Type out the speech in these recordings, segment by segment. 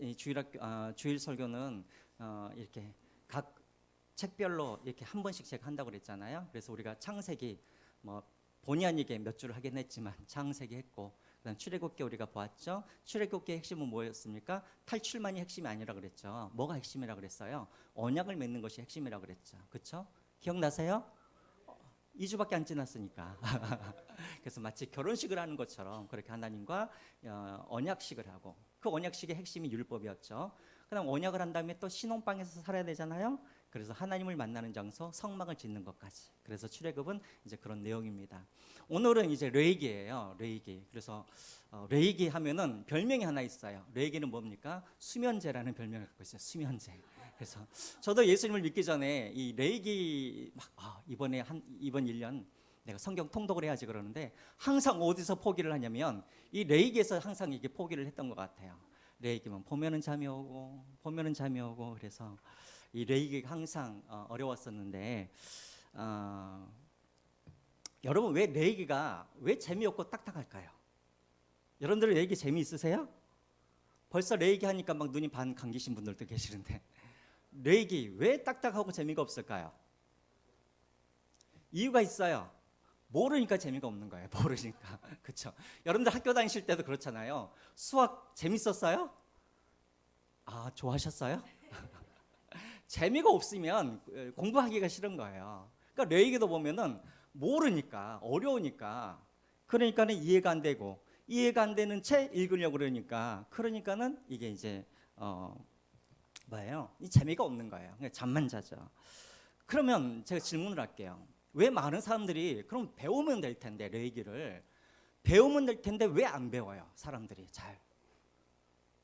이 주일 설교는 이렇게 각 책별로 이렇게 한 번씩 제가 한다고 그랬잖아요. 그래서 우리가 창세기 뭐 본의 아니게 몇 줄을 하긴 했지만 창세기 했고, 그다음 출애굽기 우리가 보았죠. 출애굽기의 핵심은 뭐였습니까? 탈출만이 핵심이 아니라 그랬죠. 뭐가 핵심이라 그랬어요? 언약을 맺는 것이 핵심이라 그랬죠. 그렇죠? 기억나세요? 2주밖에 안 지났으니까. 그래서 마치 결혼식을 하는 것처럼 그렇게 하나님과 언약식을 하고, 그 언약식의 핵심이 율법이었죠. 그다음 언약을 한 다음에 또 신혼방에서 살아야 되잖아요. 그래서 하나님을 만나는 장소, 성막을 짓는 것까지. 그래서 출애굽은 이제 그런 내용입니다. 오늘은 이제 레위기예요. 레위기. 그래서 레위기 하면은 별명이 하나 있어요. 레위기는 뭡니까? 수면제라는 별명을 갖고 있어요. 수면제. 그래서 저도 예수님을 믿기 전에 이 레위기 이번 1년 내가 성경 통독을 해야지 그러는데, 항상 어디서 포기를 하냐면 이 레위기에서 항상 이게 포기를 했던 것 같아요. 레위기만 보면은 잠이 오고 그래서 이 레위기가 항상 어려웠었는데, 여러분 왜 레위기가 왜 재미없고 딱딱할까요? 여러분들 레위기 재미있으세요? 벌써 레위기 하니까 막 눈이 반 감기신 분들도 계시는데, 레위기 왜 딱딱하고 재미가 없을까요? 이유가 있어요. 모르니까 재미가 없는 거예요. 모르니까. 그렇죠? 여러분들 학교 다니실 때도 그렇잖아요. 수학 재밌었어요? 좋아하셨어요? 재미가 없으면 공부하기가 싫은 거예요. 그러니까 레위기도 보면은 모르니까, 어려우니까, 그러니까는 이해가 안 되고, 이해가 안 되는 채 읽으려고 그러니까는 이게 이제 뭐예요? 이 재미가 없는 거예요. 그냥 잠만 자죠. 그러면 제가 질문을 할게요. 왜 많은 사람들이 그럼 배우면 될 텐데, 레위기를 배우면 될 텐데 왜 안 배워요? 사람들이 잘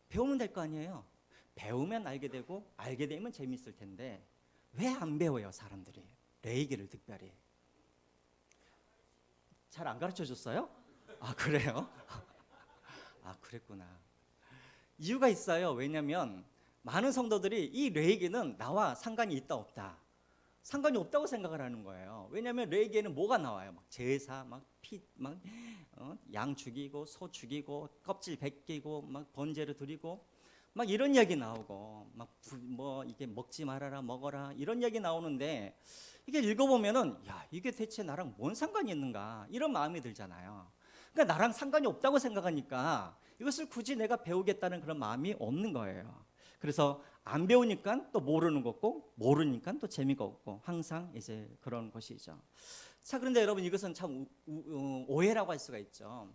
배우면 될 거 아니에요. 배우면 알게 되고, 알게 되면 재미있을 텐데 왜 안 배워요? 사람들이 레위기를 특별히 잘 안 가르쳐 줬어요? 그래요? 그랬구나. 이유가 있어요. 왜냐하면 많은 성도들이 이 레위기는 나와 상관이 있다 없다, 상관이 없다고 생각을 하는 거예요. 왜냐하면 레위기에는 뭐가 나와요? 막 제사, 양 죽이고, 소 죽이고, 껍질 벗기고, 막 번제를 드리고, 막 이런 이야기 나오고, 이게 먹지 말아라, 먹어라, 이런 이야기 나오는데, 이게 읽어보면은 이게 대체 나랑 뭔 상관이 있는가, 이런 마음이 들잖아요. 그러니까 나랑 상관이 없다고 생각하니까 이것을 굳이 내가 배우겠다는 그런 마음이 없는 거예요. 그래서 안 배우니까 또 모르는 거고, 모르니까 또 재미가 없고, 항상 이제 그런 것이죠. 자, 그런데 여러분 이것은 참 오해라고 할 수가 있죠.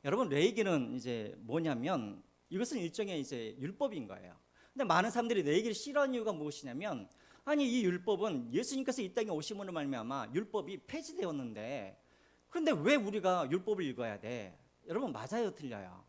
여러분 레위기는 이제 뭐냐면 이것은 일종의 이제 율법인 거예요. 근데 많은 사람들이 레위기를 싫어하는 이유가 무엇이냐면, 아니 이 율법은 예수님께서 이 땅에 오심으로 말미암아 율법이 폐지되었는데, 그런데 왜 우리가 율법을 읽어야 돼? 여러분 맞아요, 틀려요?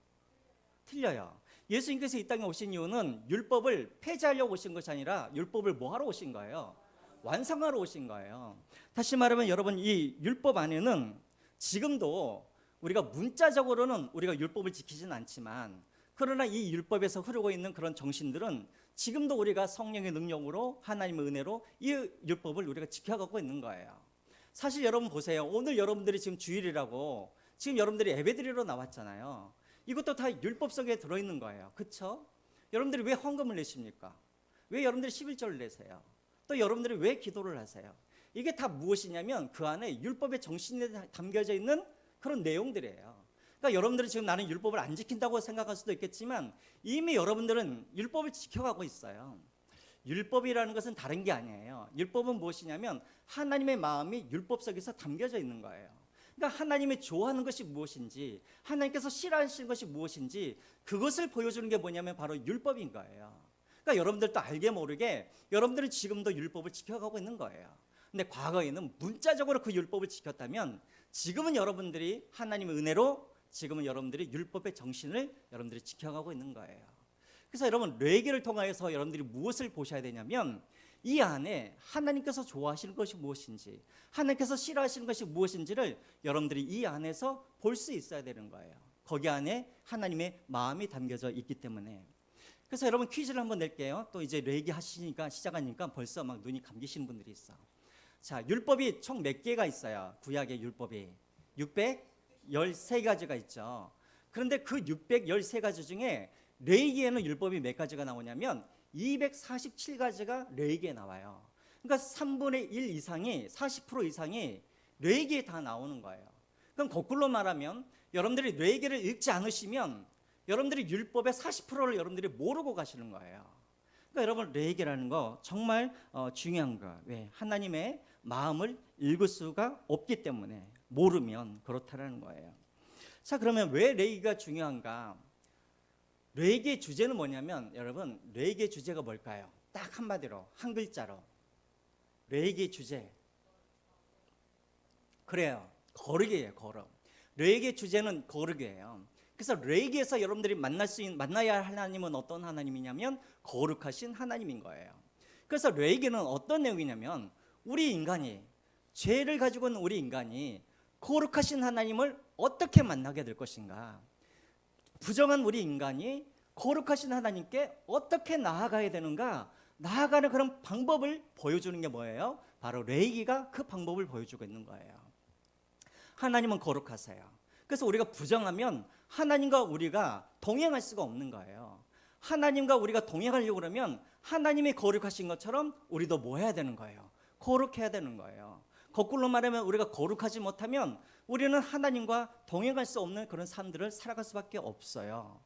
틀려요. 예수님께서 이 땅에 오신 이유는 율법을 폐지하려고 오신 것이 아니라 율법을 뭐 하러 오신 거예요? 완성하러 오신 거예요. 다시 말하면 여러분 이 율법 안에는 지금도 우리가 문자적으로는 우리가 율법을 지키지는 않지만, 그러나 이 율법에서 흐르고 있는 그런 정신들은 지금도 우리가 성령의 능력으로, 하나님의 은혜로 이 율법을 우리가 지켜가고 있는 거예요. 사실 여러분 보세요. 오늘 여러분들이 지금 주일이라고 지금 여러분들이 예배드리러 나왔잖아요. 이것도 다 율법 속에 들어있는 거예요. 그렇죠? 여러분들이 왜 헌금을 내십니까? 왜 여러분들이 11절을 내세요? 또 여러분들이 왜 기도를 하세요? 이게 다 무엇이냐면 그 안에 율법의 정신에 담겨져 있는 그런 내용들이에요. 그러니까 여러분들이 지금 나는 율법을 안 지킨다고 생각할 수도 있겠지만, 이미 여러분들은 율법을 지켜가고 있어요. 율법이라는 것은 다른 게 아니에요. 율법은 무엇이냐면 하나님의 마음이 율법 속에서 담겨져 있는 거예요. 그러니까 하나님이 좋아하는 것이 무엇인지, 하나님께서 싫어하시는 것이 무엇인지, 그것을 보여주는 게 뭐냐면 바로 율법인 거예요. 그러니까 여러분들도 알게 모르게 여러분들은 지금도 율법을 지켜가고 있는 거예요. 근데 과거에는 문자적으로 그 율법을 지켰다면, 지금은 여러분들이 하나님의 은혜로 지금은 여러분들이 율법의 정신을 여러분들이 지켜가고 있는 거예요. 그래서 여러분 레위기를 통하여서 여러분들이 무엇을 보셔야 되냐면, 이 안에 하나님께서 좋아하시는 것이 무엇인지, 하나님께서 싫어하시는 것이 무엇인지를 여러분들이 이 안에서 볼 수 있어야 되는 거예요. 거기 안에 하나님의 마음이 담겨져 있기 때문에. 그래서 여러분 퀴즈를 한번 낼게요. 또 이제 레위기 하시니까, 시작하니까 벌써 막 눈이 감기시는 분들이 있어. 자, 율법이 총 몇 개가 있어요? 구약의 율법이 613가지가 있죠. 그런데 그 613가지 중에 레위기에는 율법이 몇 가지가 나오냐면 247가지가 레위기에 나와요. 그러니까 3분의 1 이상이 40% 이상이 레위기에 다 나오는 거예요. 그럼 거꾸로 말하면 여러분들이 레위기를 읽지 않으시면 여러분들이 율법의 40%를 여러분들이 모르고 가시는 거예요. 그러니까 여러분 레위기라는 거 정말 중요한 거. 왜? 하나님의 마음을 읽을 수가 없기 때문에 모르면 그렇다라는 거예요. 자, 그러면 왜 레위기가 중요한가? 레위기의 주제는 뭐냐면 여러분 레위기의 주제가 뭘까요? 딱 한마디로 한 글자로 레위기의 주제 그래요. 거룩이에요. 거룩. 레위기의 주제는 거룩이에요. 그래서 레위기에서 여러분들이 만나야 할 하나님은 어떤 하나님이냐면 거룩하신 하나님인 거예요. 그래서 레위기는 어떤 내용이냐면 우리 인간이 죄를 가지고 있는 우리 인간이 거룩하신 하나님을 어떻게 만나게 될 것인가, 부정한 우리 인간이 거룩하신 하나님께 어떻게 나아가야 되는가, 나아가는 그런 방법을 보여주는 게 뭐예요? 바로 레위기가 그 방법을 보여주고 있는 거예요. 하나님은 거룩하세요. 그래서 우리가 부정하면 하나님과 우리가 동행할 수가 없는 거예요. 하나님과 우리가 동행하려고 그러면 하나님이 거룩하신 것처럼 우리도 뭐 해야 되는 거예요? 거룩해야 되는 거예요. 거꾸로 말하면 우리가 거룩하지 못하면 우리는 하나님과 동행할 수 없는 그런 삶들을 살아갈 수밖에 없어요.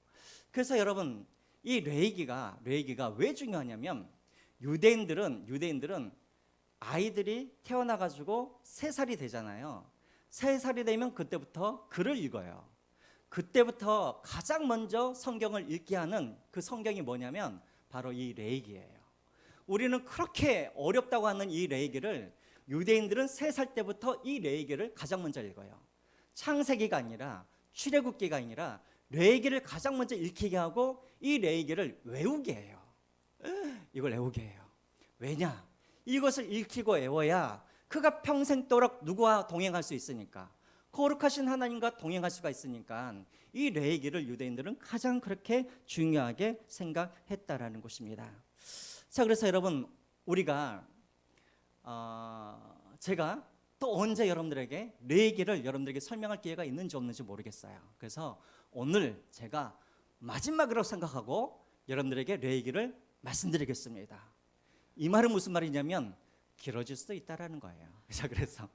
그래서 여러분 이 레위기가 왜 중요하냐면 유대인들은 아이들이 태어나가지고 3살이 되잖아요. 3살이 되면 그때부터 글을 읽어요. 그때부터 가장 먼저 성경을 읽게 하는 그 성경이 뭐냐면 바로 이 레위기예요. 우리는 그렇게 어렵다고 하는 이 레위기를 유대인들은 3살 때부터 이 레위기를 가장 먼저 읽어요. 창세기가 아니라 출애굽기가 아니라 레위기를 가장 먼저 읽히게 하고 이 레위기를 외우게 해요. 이걸 외우게 해요. 왜냐? 이것을 읽히고 외워야 그가 평생도록 누구와 동행할 수 있으니까, 거룩하신 하나님과 동행할 수가 있으니까 이 레위기를 유대인들은 가장 그렇게 중요하게 생각했다라는 것입니다. 자, 그래서 여러분 우리가 제가 또 언제 여러분들에게 레위기를 여러분들에게 설명할 기회가 있는지 없는지 모르겠어요. 그래서 오늘 제가 마지막으로 생각하고 여러분들에게 레위기를 말씀드리겠습니다. 이 말은 무슨 말이냐면 길어질 수도 있다라는 거예요. 자, 그래서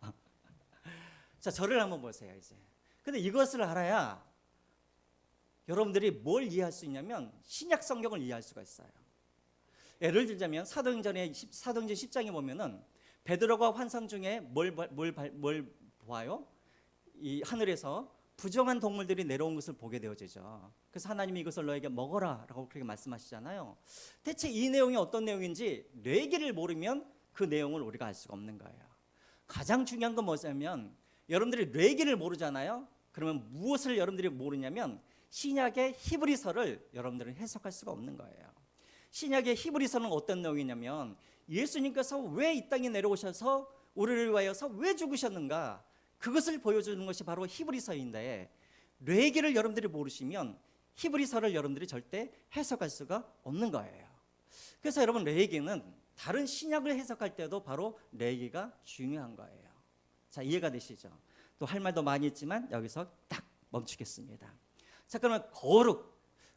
자, 저를 한번 보세요. 이제 근데 이것을 알아야 여러분들이 뭘 이해할 수 있냐면 신약 성경을 이해할 수가 있어요. 예를 들자면 사도행전 10장에 보면은 베드로가 환상 중에 뭘 보아요? 이 하늘에서 부정한 동물들이 내려온 것을 보게 되어지죠. 그래서 하나님이 이것을 너에게 먹어라라고 그렇게 말씀하시잖아요. 대체 이 내용이 어떤 내용인지 레위기를 모르면 그 내용을 우리가 알 수가 없는 거예요. 가장 중요한 건 뭐냐면 여러분들이 레위기를 모르잖아요. 그러면 무엇을 여러분들이 모르냐면 신약의 히브리서를 여러분들은 해석할 수가 없는 거예요. 신약의 히브리서는 어떤 내용이냐면 예수님께서 왜 이 땅에 내려오셔서 우리를 위하여서 왜 죽으셨는가, 그것을 보여주는 것이 바로 히브리서인데 레위기를 여러분들이 모르시면 히브리서를 여러분들이 절대 해석할 수가 없는 거예요. 그래서 여러분 레위기는 다른 신약을 해석할 때도 바로 레위기가 중요한 거예요. 자, 이해가 되시죠? 또 할 말도 많이 있지만 여기서 딱 멈추겠습니다. 자, 그러면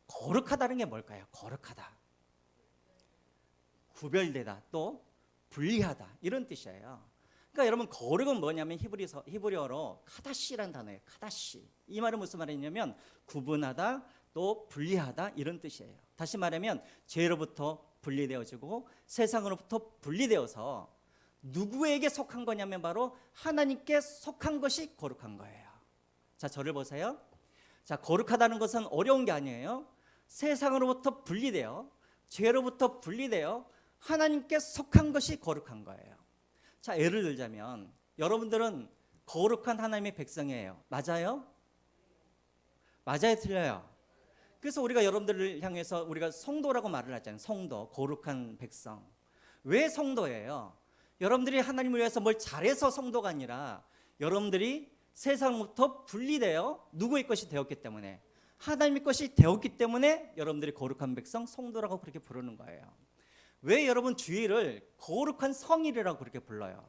거룩하다는 게 뭘까요? 거룩하다, 구별되다, 또 분리하다, 이런 뜻이에요. 그러니까 여러분 거룩은 뭐냐면 히브리어로 카다시라는 단어예요. 카다시. 이 말은 무슨 말이냐면 구분하다, 또 분리하다, 이런 뜻이에요. 다시 말하면 죄로부터 분리되어지고 세상으로부터 분리되어서 누구에게 속한 거냐면 바로 하나님께 속한 것이 거룩한 거예요. 자, 저를 보세요. 자, 거룩하다는 것은 어려운 게 아니에요. 세상으로부터 분리되어 죄로부터 분리되어 하나님께 속한 것이 거룩한 거예요. 자, 예를 들자면 여러분들은 거룩한 하나님의 백성이에요. 맞아요? 맞아요, 틀려요? 그래서 우리가 여러분들을 향해서 우리가 성도라고 말을 하잖아요. 성도, 거룩한 백성. 왜 성도예요? 여러분들이 하나님을 위해서 뭘 잘해서 성도가 아니라 여러분들이 세상부터 분리되어 누구의 것이 되었기 때문에, 하나님의 것이 되었기 때문에 여러분들이 거룩한 백성, 성도라고 그렇게 부르는 거예요. 왜 여러분 주일을 거룩한 성일이라고 그렇게 불러요?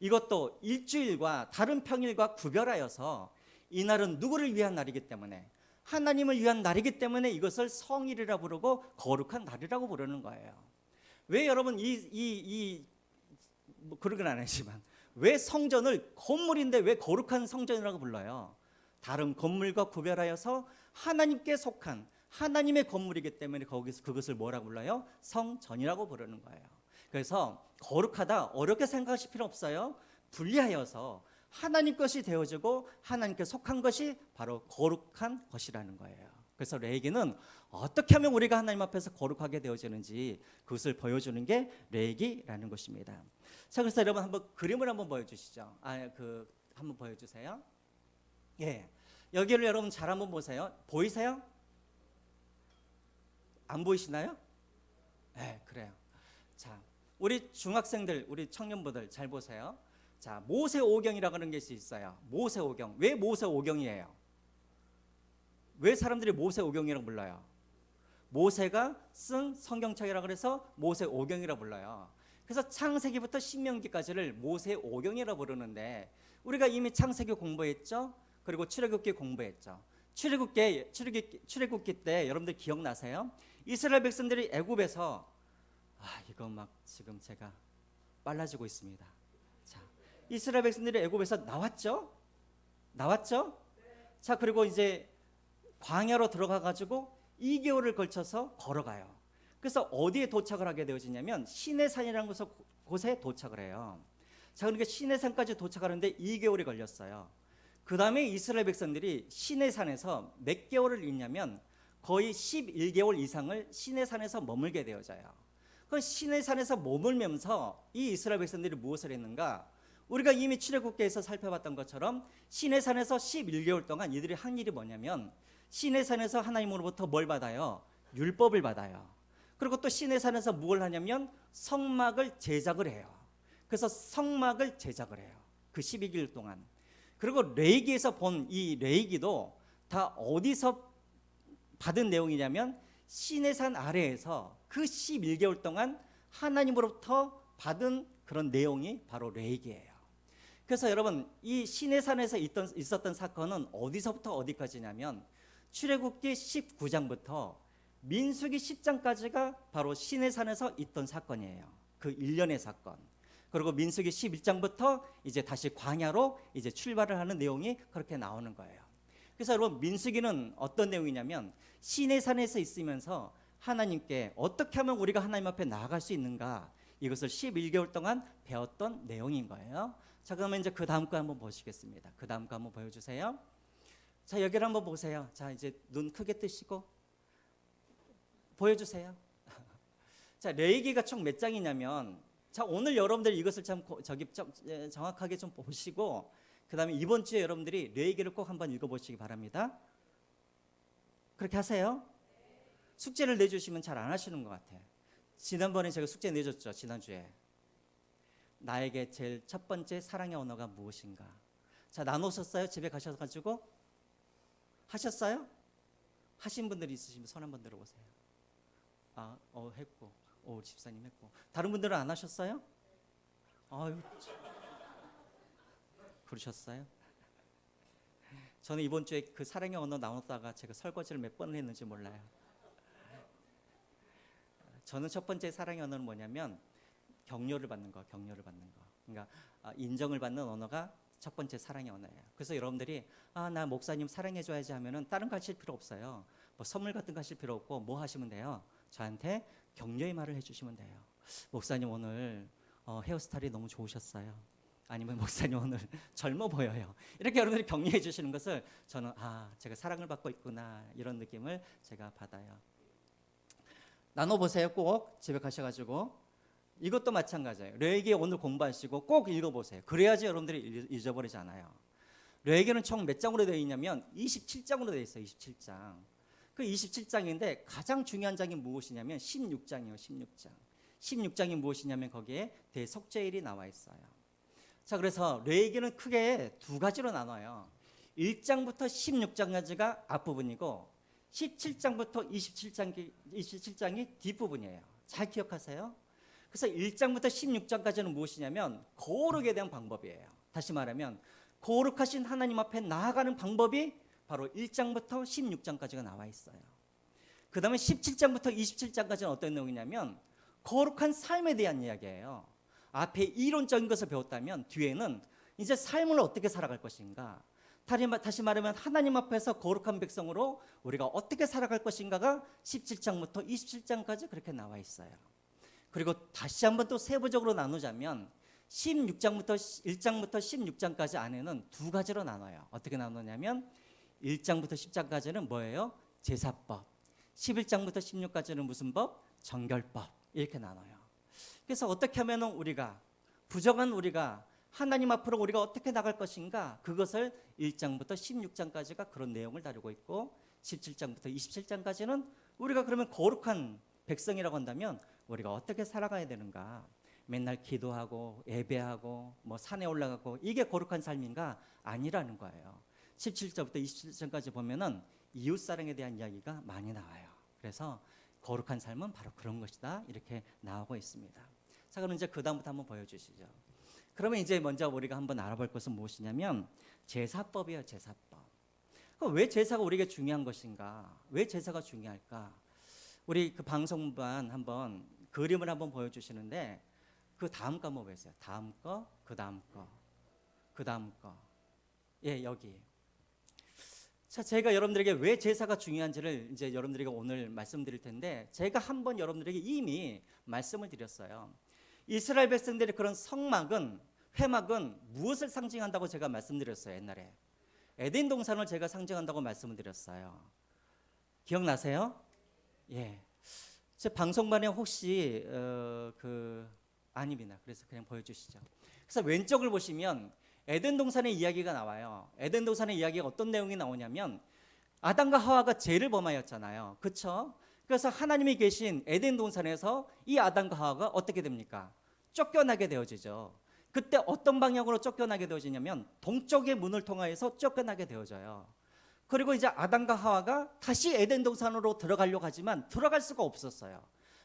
이것도 일주일과 다른 평일과 구별하여서 이날은 누구를 위한 날이기 때문에, 하나님을 위한 날이기 때문에 이것을 성일이라 부르고 거룩한 날이라고 부르는 거예요. 왜 여러분 뭐 그런 건 아니지만 왜 성전을 건물인데 왜 거룩한 성전이라고 불러요? 다른 건물과 구별하여서 하나님께 속한 하나님의 건물이기 때문에 거기서 그것을 뭐라고 불러요? 성전이라고 부르는 거예요. 그래서 거룩하다 어렵게 생각하실 필요 없어요. 분리하여서 하나님 것이 되어지고 하나님께 속한 것이 바로 거룩한 것이라는 거예요. 그래서 레위기는 어떻게 하면 우리가 하나님 앞에서 거룩하게 되어지는지 그것을 보여주는 게 레위기라는 것입니다. 자, 그래서 여러분 한번 그림을 한번 보여주시죠. 한번 보여주세요. 예, 여기를 여러분 잘 한번 보세요. 보이세요? 안 보이시나요? 네, 그래요. 자, 우리 중학생들, 우리 청년부들 잘 보세요. 자, 모세오경이라고 하는 것이 있어요. 모세오경. 왜 모세오경이에요? 왜 사람들이 모세오경이라고 불러요? 모세가 쓴 성경책이라고 해서 모세오경이라고 불러요. 그래서 창세기부터 신명기까지를 모세오경이라고 부르는데 우리가 이미 창세기 공부했죠? 그리고 출애굽기 공부했죠. 출애굽기 때 여러분들 기억나세요? 이스라엘 백성들이 애굽에서 이거 막 지금 제가 빨라지고 있습니다. 자, 이스라엘 백성들이 애굽에서 나왔죠? 자, 그리고 이제 광야로 들어가 가지고 2개월을 걸쳐서 걸어가요. 그래서 어디에 도착을 하게 되어지냐면 시내산이라는 곳에 도착을 해요. 자, 그러니까 시내산까지 도착하는데 2개월이 걸렸어요. 그 다음에 이스라엘 백성들이 시내산에서 몇 개월을 있냐면 거의 11개월 이상을 시내산에서 머물게 되어져요. 그 시내산에서 머물면서 이 이스라엘 백성들이 무엇을 했는가? 우리가 이미 출애굽기에서 살펴봤던 것처럼 시내산에서 11개월 동안 이들이 한 일이 뭐냐면 시내산에서 하나님으로부터 뭘 받아요? 율법을 받아요. 그리고 또 시내산에서 무엇을 하냐면 성막을 제작을 해요. 그래서 성막을 제작을 해요. 그 12개월 동안. 그리고 레위기에서 본 이 레위기도 다 어디서 받은 내용이냐면 시내산 아래에서 그 11개월 동안 하나님으로부터 받은 그런 내용이 바로 레위기예요. 그래서 여러분 이 시내산에서 있었던 사건은 어디서부터 어디까지냐면 출애굽기 19장부터 민수기 10장까지가 바로 시내산에서 있던 사건이에요. 그 일련의 사건. 그리고 민수기 11장부터 이제 다시 광야로 이제 출발을 하는 내용이 그렇게 나오는 거예요. 그래서 여러분 민수기는 어떤 내용이냐면 시내산에서 있으면서 하나님께 어떻게 하면 우리가 하나님 앞에 나아갈 수 있는가 이것을 11개월 동안 배웠던 내용인 거예요. 자, 그러면 이제 그 다음 거 한번 보시겠습니다. 그 다음 거 한번 보여주세요. 자, 여기를 한번 보세요. 자, 이제 눈 크게 뜨시고 보여주세요. 자, 레위기가 총 몇 장이냐면 자, 오늘 여러분들이 이것을 좀 정확하게 좀 보시고 그 다음에 이번 주에 여러분들이 레위기를 꼭 한번 읽어보시기 바랍니다. 그렇게 하세요. 숙제를 내주시면 잘 안 하시는 것 같아요. 지난번에 제가 숙제 내줬죠. 지난주에. 나에게 제일 첫 번째 사랑의 언어가 무엇인가. 자, 나누셨어요? 집에 가셔가지고 하셨어요? 하신 분들이 있으시면 손 한번 들어보세요. 했고. 집사님 했고. 다른 분들은 안 하셨어요? 아유, 그러셨어요? 저는 이번 주에 그 사랑의 언어 나눴다가 제가 설거지를 몇 번을 했는지 몰라요. 저는 첫 번째 사랑의 언어는 뭐냐면 격려를 받는 거. 그러니까 인정을 받는 언어가 첫 번째 사랑의 언어예요. 그래서 여러분들이 나 목사님 사랑해줘야지 하면은 다른 거 하실 필요 없어요. 뭐 선물 같은 거 하실 필요 없고 뭐 하시면 돼요? 저한테 격려의 말을 해주시면 돼요. 목사님 오늘 헤어스타일이 너무 좋으셨어요. 아니면 목사님 오늘 젊어 보여요. 이렇게 여러분들이 격려해 주시는 것을 저는 제가 사랑을 받고 있구나 이런 느낌을 제가 받아요. 나눠보세요. 꼭 집에 가셔가지고 이것도 마찬가지예요. 레위기 오늘 공부하시고 꼭 읽어보세요. 그래야지 여러분들이 잊어버리지 않아요. 레위기는 총 몇 장으로 되어 있냐면 27장으로 되어 있어요. 27장. 그 27장인데 가장 중요한 장이 무엇이냐면 16장이에요. 16장. 16장이 무엇이냐면 거기에 대속죄일이 나와 있어요. 자, 그래서 레위기는 크게 두 가지로 나눠요. 1장부터 16장까지가 앞부분이고 17장부터 27장이 뒷부분이에요. 잘 기억하세요. 그래서 1장부터 16장까지는 무엇이냐면 거룩에 대한 방법이에요. 다시 말하면 거룩하신 하나님 앞에 나아가는 방법이 바로 1장부터 16장까지가 나와 있어요. 그 다음에 17장부터 27장까지는 어떤 내용이냐면 거룩한 삶에 대한 이야기예요. 앞에 이론적인 것을 배웠다면 뒤에는 이제 삶을 어떻게 살아갈 것인가, 다시 말하면 하나님 앞에서 거룩한 백성으로 우리가 어떻게 살아갈 것인가가 17장부터 27장까지 그렇게 나와 있어요. 그리고 다시 한번 또 세부적으로 나누자면 1장부터 16장까지 안에는 두 가지로 나눠요. 어떻게 나누냐면 1장부터 10장까지는 뭐예요? 제사법. 11장부터 16까지는 무슨 법? 정결법. 이렇게 나눠요. 그래서 어떻게 하면 우리가 부정한 우리가 하나님 앞으로 우리가 어떻게 나갈 것인가, 그것을 1장부터 16장까지가 그런 내용을 다루고 있고 17장부터 27장까지는 우리가 그러면 거룩한 백성이라고 한다면 우리가 어떻게 살아가야 되는가, 맨날 기도하고 예배하고 뭐 산에 올라가고 이게 거룩한 삶인가? 아니라는 거예요. 17절부터 27절까지 보면은 이웃사랑에 대한 이야기가 많이 나와요. 그래서 거룩한 삶은 바로 그런 것이다 이렇게 나오고 있습니다. 자, 그럼 이제 그 다음부터 한번 보여주시죠. 그러면 이제 먼저 우리가 한번 알아볼 것은 무엇이냐면 제사법이에요. 제사법. 그럼 왜 제사가 우리에게 중요한 것인가? 왜 제사가 중요할까? 우리 그 방송반 한번 그림을 한번 보여주시는데 그 다음 거 한번 보세요. 다음 거, 그 다음 거, 그 다음 거. 예, 여기. 자, 제가 여러분들에게 왜 제사가 중요한지를 이제 여러분들에게 오늘 말씀드릴 텐데 제가 한번 여러분들에게 이미 말씀을 드렸어요. 이스라엘 백성들의 그런 성막은, 회막은 무엇을 상징한다고 제가 말씀드렸어요. 옛날에 에덴 동산을 제가 상징한다고 말씀을 드렸어요. 기억나세요? 예. 제 방송반에 혹시 아닙니다. 그래서 그냥 보여주시죠. 그래서 왼쪽을 보시면 에덴 동산의 이야기가 나와요. 에덴 동산의 이야기가 어떤 내용이 나오냐면 아담과 하와가 죄를 범하였잖아요. 그렇죠? 그래서 하나님이 계신 에덴 동산에서 이 아담과 하와가 어떻게 됩니까? 쫓겨나게 되어지죠. 그때 어떤 방향으로 쫓겨나게 되어지냐면 동쪽의 문을 통하여서 쫓겨나게 되어져요. 그리고 이제 아담과 하와가 다시 에덴 동산으로 들어가려고 하지만 들어갈 수가 없었어요.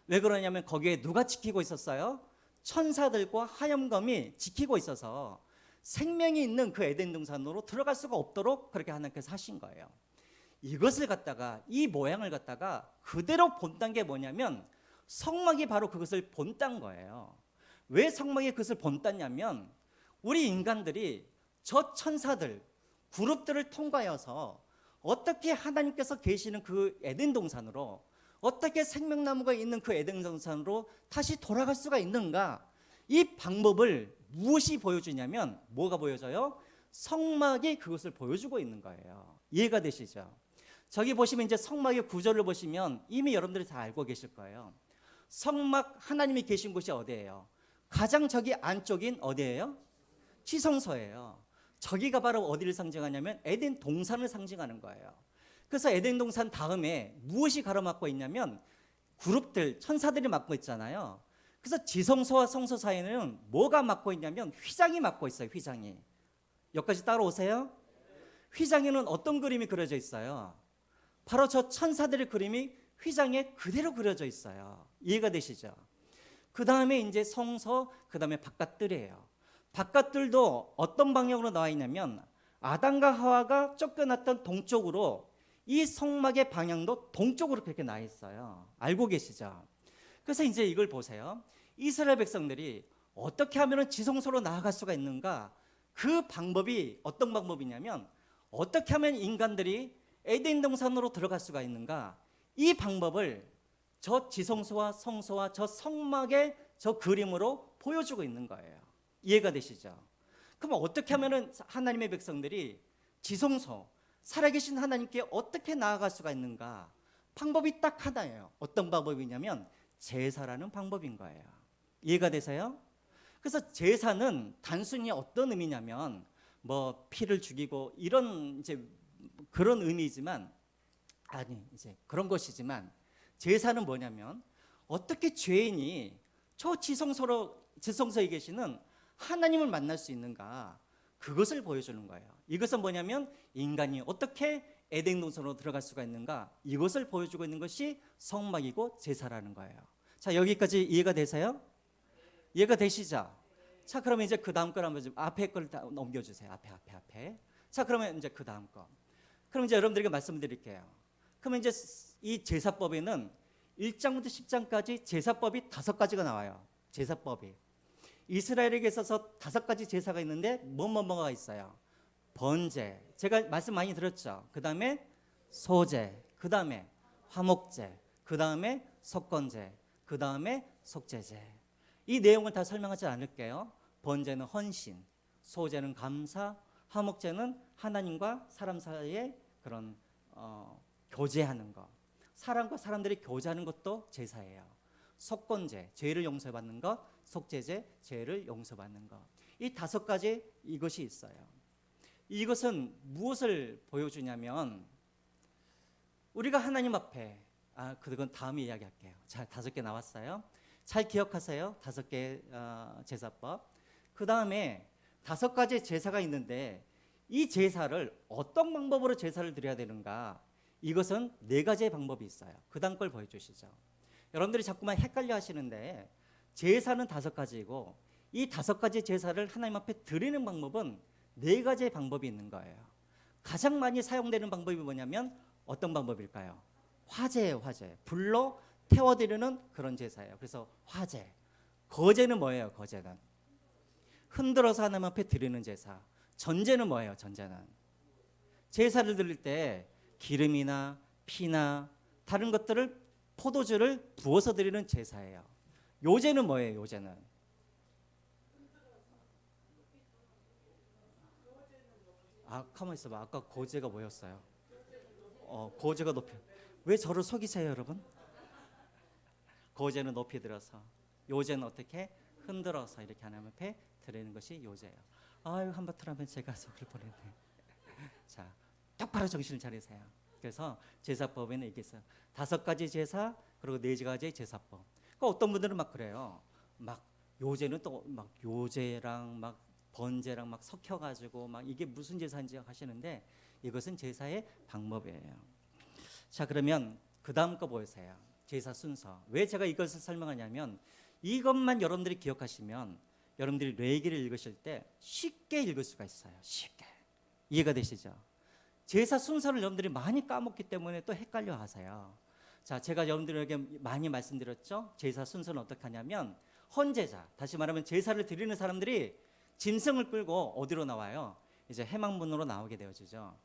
왜 그러냐면 거기에 누가 지키고 있었어요? 천사들과 하염검이 지키고 있어서 생명이 있는 그 에덴 동산으로 들어갈 수가 없도록 그렇게 하나님께서 하신 거예요. 이것을 갖다가, 이 모양을 갖다가 그대로 본딴 게 뭐냐면 성막이 바로 그것을 본딴 거예요. 왜 성막이 그것을 본땄냐면 우리 인간들이 저 천사들 그룹들을 통과해서 어떻게 하나님께서 계시는 그 에덴 동산으로, 어떻게 생명나무가 있는 그 에덴 동산으로 다시 돌아갈 수가 있는가, 이 방법을 무엇이 보여주냐면 뭐가 보여져요? 성막이 그것을 보여주고 있는 거예요. 이해가 되시죠? 저기 보시면 이제 성막의 구조를 보시면 이미 여러분들이 다 알고 계실 거예요. 성막, 하나님이 계신 곳이 어디예요? 가장 저기 안쪽인 어디예요? 지성소예요. 저기가 바로 어디를 상징하냐면 에덴 동산을 상징하는 거예요. 그래서 에덴 동산 다음에 무엇이 가로막고 있냐면 그룹들, 천사들이 막고 있잖아요. 그래서 지성소와 성소 사이에는 뭐가 막고 있냐면 휘장이 막고 있어요. 휘장이. 여기까지 따라오세요. 휘장에는 어떤 그림이 그려져 있어요? 바로 저 천사들의 그림이 휘장에 그대로 그려져 있어요. 이해가 되시죠? 그 다음에 이제 성소, 그 다음에 바깥들이에요. 바깥들도 어떤 방향으로 나와 있냐면 아담과 하와가 쫓겨났던 동쪽으로, 이 성막의 방향도 동쪽으로 그렇게 나와 있어요. 알고 계시죠? 그래서 이제 이걸 보세요. 이스라엘 백성들이 어떻게 하면 지성소로 나아갈 수가 있는가? 그 방법이 어떤 방법이냐면 어떻게 하면 인간들이 에덴 동산으로 들어갈 수가 있는가? 이 방법을 저 지성소와 성소와 저 성막의 저 그림으로 보여주고 있는 거예요. 이해가 되시죠? 그럼 어떻게 하면 하나님의 백성들이 지성소, 살아계신 하나님께 어떻게 나아갈 수가 있는가? 방법이 딱 하나예요. 어떤 방법이냐면 제사라는 방법인 거예요. 이해가 되세요? 그래서 제사는 단순히 어떤 의미냐면 뭐 피를 죽이고 이런 이제 그런 의미지만, 아니 이제 그런 것이지만, 제사는 뭐냐면 어떻게 죄인이 저 지성소에 계시는 하나님을 만날 수 있는가, 그것을 보여주는 거예요. 이것은 뭐냐면 인간이 어떻게 에덴 동산으로 들어갈 수가 있는가, 이것을 보여주고 있는 것이 성막이고 제사라는 거예요. 자, 여기까지 이해가 되세요? 이해가 되시죠? 자, 그러면 이제 그 다음 걸 한번 좀 앞에 걸 다 넘겨주세요. 앞에. 자, 그러면 이제 그 다음 거. 그럼 이제 여러분들에게 말씀드릴게요. 그러면 이제 이 제사법에는 1장부터 10장까지 제사법이 5가지가 나와요. 제사법이. 이스라엘에게 있어서 5가지 제사가 있는데 뭐가 있어요? 번제, 제가 말씀 많이 들었죠. 그 다음에 소제, 그 다음에 화목제, 그 다음에 속건제, 그 다음에 속죄제. 이 내용을 다 설명하지 않을게요. 번제는 헌신, 소제는 감사, 화목제는 하나님과 사람 사이에 그런 교제하는 것, 사람과 사람들이 교제하는 것도 제사예요. 속건제, 죄를 용서받는 것, 속죄제, 죄를 용서받는 것. 이 5가지 이것이 있어요. 이것은 무엇을 보여주냐면 우리가 하나님 앞에 그건 다음에 이야기할게요. 자, 5개 나왔어요. 잘 기억하세요. 5개 제사법. 그 다음에 5가지 제사가 있는데 이 제사를 어떤 방법으로 제사를 드려야 되는가? 이것은 4가지의 방법이 있어요. 그 다음 걸 보여주시죠. 여러분들이 자꾸만 헷갈려 하시는데 제사는 5가지이고 이 5가지 제사를 하나님 앞에 드리는 방법은 4가지의 방법이 있는 거예요. 가장 많이 사용되는 방법이 뭐냐면 어떤 방법일까요? 화제예요. 화제. 불로 태워드리는 그런 제사예요. 그래서 화제. 거제는 뭐예요? 거제는 흔들어서 하나님 앞에 드리는 제사. 전제는 뭐예요? 전제는 제사를 드릴 때 기름이나 피나 다른 것들을 포도주를 부어서 드리는 제사예요. 요제는 뭐예요? 요제는 가만 있어봐. 아까 고제가 뭐였어요? 고제가 높이. 왜 저를 속이세요, 여러분? 고제는 높이 들어서, 요제는 어떻게 흔들어서 이렇게 하나님 앞에 드리는 것이 요제예요. 아유, 한바탕 하면 제가 속을 뻔했네. 자, 똑바로 정신을 차리세요. 그래서 제사법에는 이게 있어요. 5가지 제사 그리고 4가지 제사법. 그러니까 어떤 분들은 막 그래요. 막 요제는 또 막 요제랑 막 번제랑 막 섞여가지고 막 이게 무슨 제사인지 하시는데 이것은 제사의 방법이에요. 자, 그러면 그 다음 거 보세요. 제사 순서. 왜 제가 이것을 설명하냐면 이것만 여러분들이 기억하시면 여러분들이 레위기를 읽으실 때 쉽게 읽을 수가 있어요. 쉽게. 이해가 되시죠? 제사 순서를 여러분들이 많이 까먹기 때문에 또 헷갈려 하세요. 자, 제가 여러분들에게 많이 말씀드렸죠. 제사 순서는 어떻게 하냐면 헌제자, 다시 말하면 제사를 드리는 사람들이 짐승을 끌고 어디로 나와요? 이제 해막문으로 나오게 되어지죠.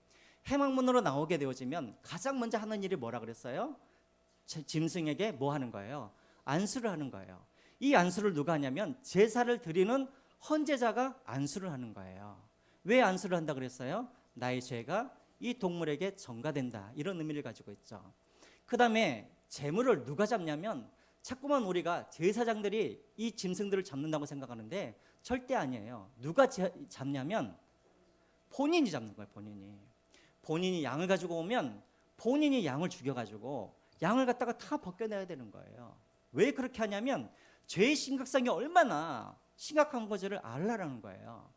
해막문으로 나오게 되어지면 가장 먼저 하는 일이 뭐라 그랬어요? 짐승에게 뭐 하는 거예요? 안수를 하는 거예요. 이 안수를 누가 하냐면 제사를 드리는 헌제자가 안수를 하는 거예요. 왜 안수를 한다 그랬어요? 나의 죄가 이 동물에게 전가된다, 이런 의미를 가지고 있죠. 그 다음에 제물을 누가 잡냐면 자꾸만 우리가 제사장들이 이 짐승들을 잡는다고 생각하는데 절대 아니에요. 누가 잡냐면 본인이 잡는 거예요. 본인이 양을 가지고 오면 본인이 양을 죽여가지고 양을 갖다가 다 벗겨내야 되는 거예요. 왜 그렇게 하냐면 죄의 심각성이 얼마나 심각한 것을 알라라는 거예요.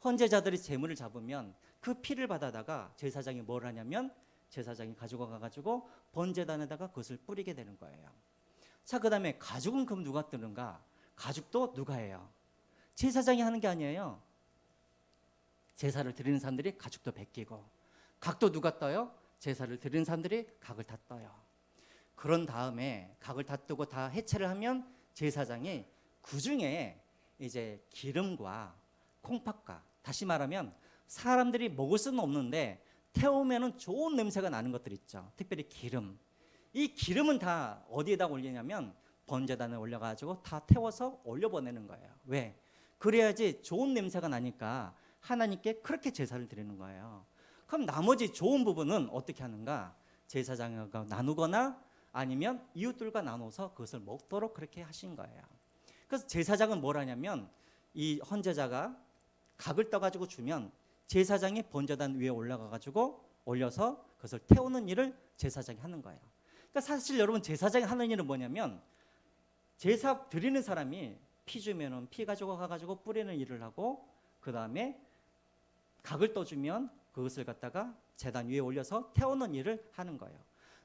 헌제자들이 제물을 잡으면 그 피를 받아다가 제사장이 뭘 하냐면 제사장이 가지고 가가지고 번제단에다가 그것을 뿌리게 되는 거예요. 자, 그 다음에 가죽은 그럼 누가 뜨는가? 가죽도 누가 해요? 제사장이 하는 게 아니에요. 제사를 드리는 사람들이 가죽도 벗기고, 각도 누가 떠요? 제사를 드리는 사람들이 각을 다 떠요. 그런 다음에 각을 다 뜨고 다 해체를 하면 제사장이 그 중에 이제 기름과 콩팥과, 다시 말하면 사람들이 먹을 수는 없는데 태우면은 좋은 냄새가 나는 것들 있죠. 특별히 기름. 이 기름은 다 어디에다 올리냐면 번제단에 올려가지고 다 태워서 올려보내는 거예요. 왜? 그래야지 좋은 냄새가 나니까 하나님께 그렇게 제사를 드리는 거예요. 그럼 나머지 좋은 부분은 어떻게 하는가? 제사장과 나누거나 아니면 이웃들과 나눠서 그것을 먹도록 그렇게 하신 거예요. 그래서 제사장은 뭘 하냐면 이 헌제자가 각을 떠가지고 주면 제사장이 번제단 위에 올라가가지고 올려서 그것을 태우는 일을 제사장이 하는 거예요. 그러니까 사실 여러분 제사장이 하는 일은 뭐냐면 제사 드리는 사람이 피 주면은 피 가지고 가가지고 뿌리는 일을 하고 그 다음에 각을 떠주면 그것을 갖다가 제단 위에 올려서 태우는 일을 하는 거예요.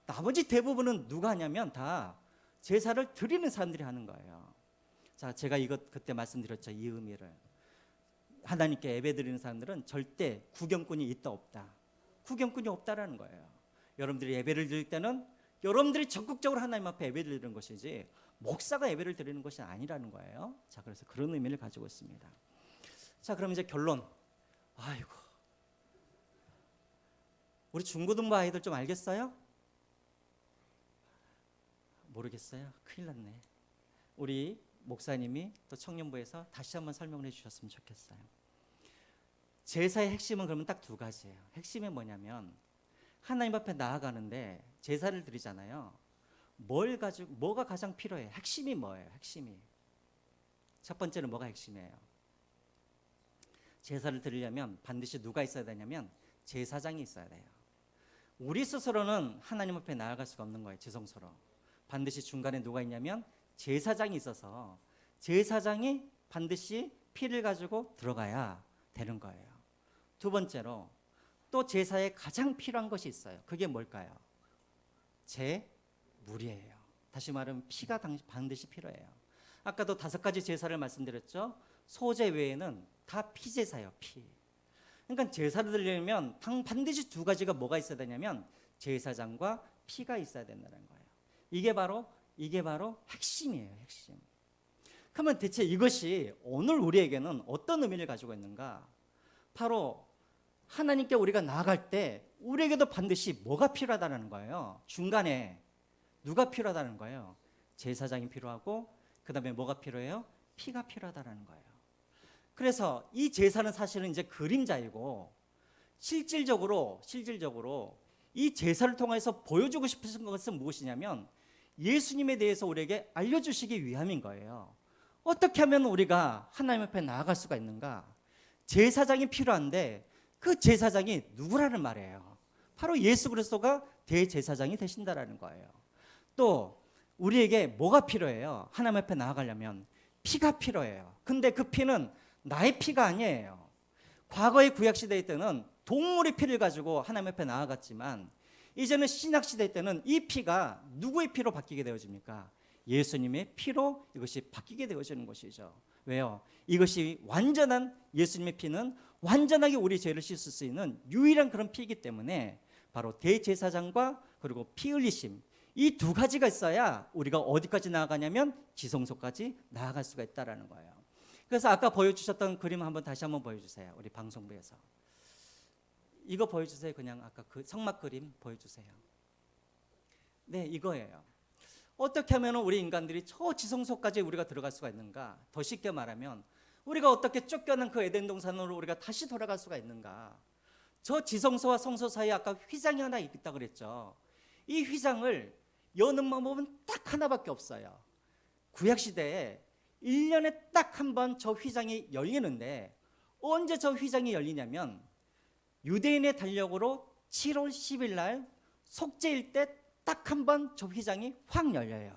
나머지 대부분은 누가 하냐면 다 제사를 드리는 사람들이 하는 거예요. 자, 제가 이것 그때 말씀드렸죠. 이 의미를. 하나님께 예배 드리는 사람들은 절대 구경꾼이 있다 없다. 구경꾼이 없다라는 거예요. 여러분들이 예배를 드릴 때는 여러분들이 적극적으로 하나님 앞에 예배를 드리는 것이지 목사가 예배를 드리는 것이 아니라는 거예요. 자, 그래서 그런 의미를 가지고 있습니다. 자, 그럼 이제 결론. 아이고, 우리 중고등부 아이들 좀 알겠어요? 모르겠어요? 큰일 났네. 우리 목사님이 또 청년부에서 다시 한번 설명을 해주셨으면 좋겠어요. 제사의 핵심은 그러면 딱 두 가지예요. 핵심이 뭐냐면 하나님 앞에 나아가는데 제사를 드리잖아요. 뭐가 가장 필요해요? 핵심이 뭐예요? 핵심이. 첫 번째는 뭐가 핵심이에요? 제사를 드리려면 반드시 누가 있어야 되냐면 제사장이 있어야 돼요. 우리 스스로는 하나님 앞에 나아갈 수가 없는 거예요. 지성소로. 반드시 중간에 누가 있냐면 제사장이 있어서 제사장이 반드시 피를 가지고 들어가야 되는 거예요. 두 번째로 또 제사에 가장 필요한 것이 있어요. 그게 뭘까요? 제물이에요. 다시 말하면 피가 반드시 필요해요. 아까도 5가지 제사를 말씀드렸죠. 소제 외에는 다 피제사예요. 피. 그러니까 제사를 드리려면 반드시 2가지가 뭐가 있어야 되냐면 제사장과 피가 있어야 된다는 거예요. 이게 바로 핵심이에요. 핵심. 그러면 대체 이것이 오늘 우리에게는 어떤 의미를 가지고 있는가? 바로 하나님께 우리가 나아갈 때 우리에게도 반드시 뭐가 필요하다는 거예요. 중간에 누가 필요하다는 거예요. 제사장이 필요하고 그 다음에 뭐가 필요해요? 피가 필요하다는 거예요. 그래서 이 제사는 사실은 이제 그림자이고 실질적으로 이 제사를 통해서 보여주고 싶으신 것은 무엇이냐면 예수님에 대해서 우리에게 알려주시기 위함인 거예요. 어떻게 하면 우리가 하나님 앞에 나아갈 수가 있는가? 제사장이 필요한데 그 제사장이 누구라는 말이에요. 바로 예수 그리스도가 대제사장이 되신다라는 거예요. 또 우리에게 뭐가 필요해요? 하나님 앞에 나아가려면 피가 필요해요. 근데 그 피는 나의 피가 아니에요. 과거의 구약시대 때는 동물의 피를 가지고 하나님 앞에 나아갔지만 이제는 신약시대 때는 이 피가 누구의 피로 바뀌게 되어집니까? 예수님의 피로 이것이 바뀌게 되어지는 것이죠. 왜요? 이것이 완전한 예수님의 피는 완전하게 우리 죄를 씻을 수 있는 유일한 그런 피이기 때문에 바로 대제사장과 그리고 피 흘리심 이 2가지가 있어야 우리가 어디까지 나아가냐면 지성소까지 나아갈 수가 있다라는 거예요. 그래서 아까 보여주셨던 그림 다시 한번 보여주세요. 우리 방송부에서 이거 보여주세요. 그냥 아까 그 성막 그림 보여주세요. 네, 이거예요. 어떻게 하면 우리 인간들이 저 지성소까지 우리가 들어갈 수가 있는가? 더 쉽게 말하면 우리가 어떻게 쫓겨난 그 에덴 동산으로 우리가 다시 돌아갈 수가 있는가? 저 지성소와 성소 사이에 아까 휘장이 하나 있다 그랬죠. 이 휘장을 여는 방법은 딱 하나밖에 없어요. 구약시대에 1년에 딱 한 번 저 휘장이 열리는데 언제 저 휘장이 열리냐면 유대인의 달력으로 7월 10일 날 속죄일 때 딱 한 번 저 휘장이 확 열려요.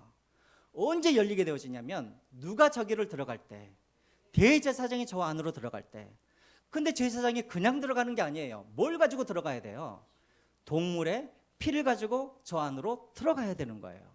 언제 열리게 되어지냐면 누가 저기를 들어갈 때 대제사장이 저 안으로 들어갈 때. 근데 제사장이 그냥 들어가는 게 아니에요. 뭘 가지고 들어가야 돼요? 동물의 피를 가지고 저 안으로 들어가야 되는 거예요.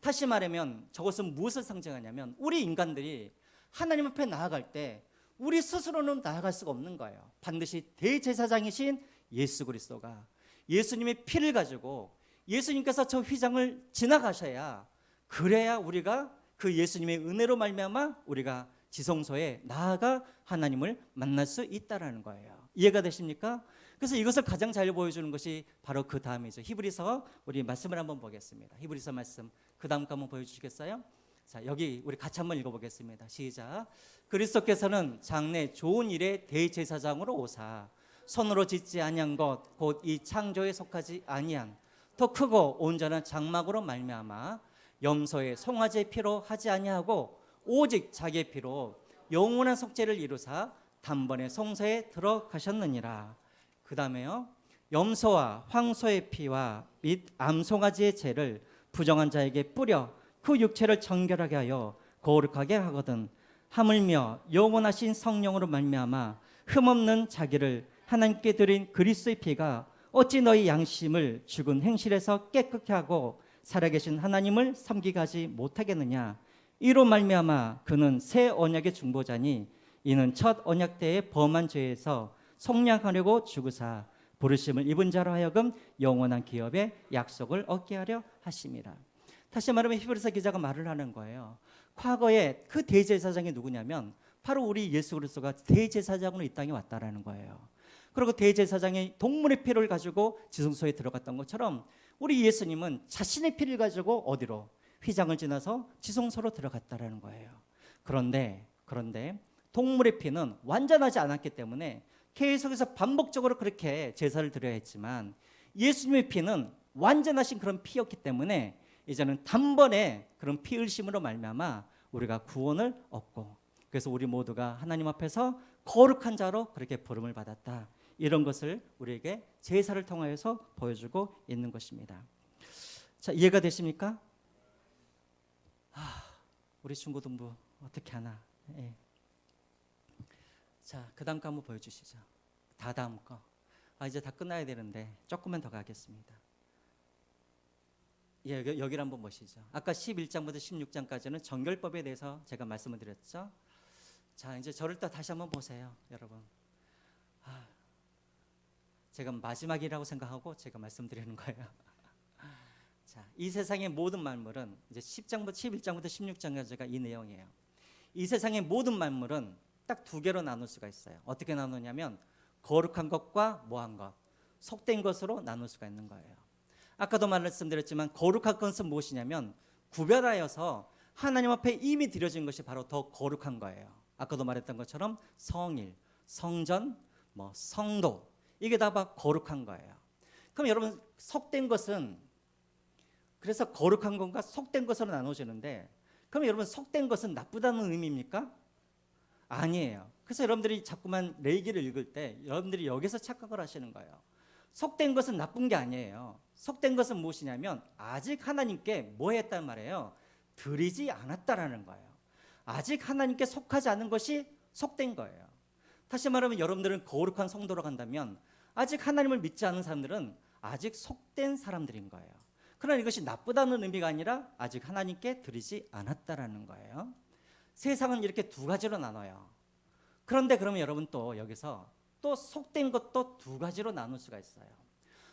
다시 말하면 저것은 무엇을 상징하냐면 우리 인간들이 하나님 앞에 나아갈 때 우리 스스로는 나아갈 수가 없는 거예요. 반드시 대제사장이신 예수 그리스도가 예수님의 피를 가지고 예수님께서 저 휘장을 지나가셔야 그래야 우리가 그 예수님의 은혜로 말미암아 우리가 지성소에 나아가 하나님을 만날 수 있다라는 거예요. 이해가 되십니까? 그래서 이것을 가장 잘 보여주는 것이 바로 그 다음이죠. 히브리서 우리 말씀을 한번 보겠습니다. 히브리서 말씀 그 다음 거 한번 보여주시겠어요? 자, 여기 우리 같이 한번 읽어보겠습니다. 시작. 그리스도께서는 장래 좋은 일의 대제사장으로 오사 손으로 짓지 아니한 것 곧 이 창조에 속하지 아니한 더 크고 온전한 장막으로 말미암아 염소의 송아지의 피로 하지 아니하고 오직 자기의 피로 영원한 속죄를 이루사 단번에 성소에 들어가셨느니라. 그 다음에요. 염소와 황소의 피와 및 암송아지의 죄를 부정한 자에게 뿌려 그 육체를 정결하게 하여 거룩하게 하거든 하물며 영원하신 성령으로 말미암아 흠없는 자기를 하나님께 드린 그리스도의 피가 어찌 너희 양심을 죽은 행실에서 깨끗게 하고 살아계신 하나님을 섬기게 하지 못하겠느냐. 이로 말미암아 그는 새 언약의 중보자니 이는 첫 언약 때의 범한 죄에서 속량하려고 죽으사 부르심을 입은 자로 하여금 영원한 기업의 약속을 얻게 하려 하심이라. 다시 말하면 히브리서 기자가 말을 하는 거예요. 과거에 그 대제사장이 누구냐면 바로 우리 예수 그리스도가 대제사장으로 이 땅에 왔다라는 거예요. 그리고 대제사장이 동물의 피를 가지고 지성소에 들어갔던 것처럼 우리 예수님은 자신의 피를 가지고 어디로? 휘장을 지나서 지성소로 들어갔다라는 거예요. 그런데 동물의 피는 완전하지 않았기 때문에 계속해서 반복적으로 그렇게 제사를 드려야 했지만 예수님의 피는 완전하신 그런 피였기 때문에 이제는 단번에 그런 피 흘심으로 말미암아 우리가 구원을 얻고, 그래서 우리 모두가 하나님 앞에서 거룩한 자로 그렇게 부름을 받았다. 이런 것을 우리에게 제사를 통하여서 보여주고 있는 것입니다. 자, 이해가 되십니까? 우리 중고등부 어떻게 하나? 예. 자, 그 다음 거 한번 보여주시죠. 다음 거. 이제 다 끝나야 되는데 조금만 더 가겠습니다. 예, 여기를 한번 보시죠. 아까 11장부터 16장까지는 정결법에 대해서 제가 말씀을 드렸죠. 자, 이제 저를 또 다시 한번 보세요, 여러분. 제가 마지막이라고 생각하고 제가 말씀드리는 거예요. 자, 이 세상의 모든 만물은 이제 11장부터 16장까지가 이 내용이에요. 이 세상의 모든 만물은 딱 두 개로 나눌 수가 있어요. 어떻게 나누냐면 거룩한 것과 뭐한 것, 속된 것으로 나눌 수가 있는 거예요. 아까도 말씀드렸지만 거룩한 것은 무엇이냐면 구별하여서 하나님 앞에 이미 드려진 것이 바로 더 거룩한 거예요. 아까도 말했던 것처럼 성일, 성전, 성도, 이게 다 거룩한 거예요. 그럼 여러분, 속된 것은, 그래서 거룩한 것과 속된 것으로 나눠지는데, 그럼 여러분, 속된 것은 나쁘다는 의미입니까? 아니에요. 그래서 여러분들이 자꾸만 레위기를 읽을 때 여러분들이 여기서 착각을 하시는 거예요. 속된 것은 나쁜 게 아니에요. 속된 것은 무엇이냐면 아직 하나님께 뭐 했단 말이에요? 드리지 않았다라는 거예요. 아직 하나님께 속하지 않은 것이 속된 거예요. 다시 말하면 여러분들은 거룩한 성도로 간다면 아직 하나님을 믿지 않은 사람들은 아직 속된 사람들인 거예요. 그러나 이것이 나쁘다는 의미가 아니라 아직 하나님께 드리지 않았다라는 거예요. 세상은 이렇게 두 가지로 나눠요. 그런데 그러면 여러분 또 여기서 또 속된 것도 두 가지로 나눌 수가 있어요.